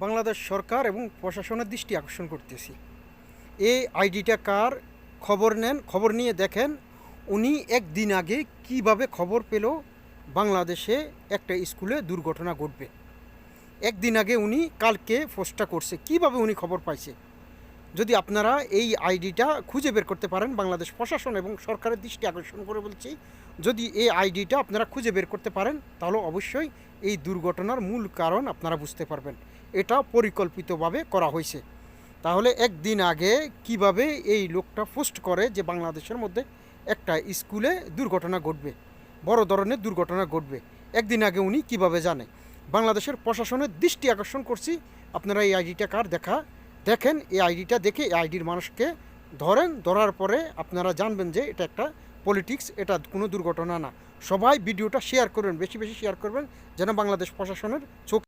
বাংলাদেশ সরকার এবং প্রশাসনের দৃষ্টি আকর্ষণ করতেছি। এই আইডিটা কার, খবর নেন, খবর নিয়ে দেখেন উনি একদিন আগে কিভাবে খবর পেল বাংলাদেশে একটা স্কুলে দুর্ঘটনা ঘটবে। একদিন আগে উনি কালকে পোস্টটা করছে, কিভাবে উনি খবর পাইছে। যদি আপনারা এই আইডিটা খুঁজে বের করতে পারেন, বাংলাদেশ প্রশাসন এবং সরকারের দৃষ্টি আকর্ষণ করে বলছি, যদি এই আইডিটা আপনারা খুঁজে বের করতে পারেন তাহলে অবশ্যই এই দুর্ঘটনার মূল কারণ আপনারা বুঝতে পারবেন। এটা পরিকল্পিতভাবে করা হয়েছে। তাহলে একদিন আগে কিভাবে এই লোকটা পোস্ট করে যে বাংলাদেশের মধ্যে একটা স্কুলে দুর্ঘটনা ঘটবে, বড় ধরনের দুর্ঘটনা ঘটবে, একদিন আগে উনি কিভাবে জানে। বাংলাদেশের প্রশাসনের দৃষ্টি আকর্ষণ করছি, আপনারা এই আইডিটা কার দেখেন, এই আইডিটা দেখে এই আইডির মানুষকে ধরেন, ধরার পরে আপনারা জানবেন যে এটা একটা পলিটিক্স, এটা কোনো দুর্ঘটনা না। সবাই ভিডিওটা শেয়ার করবেন, বেশি বেশি শেয়ার করবেন, যেন বাংলাদেশ প্রশাসনের চোখ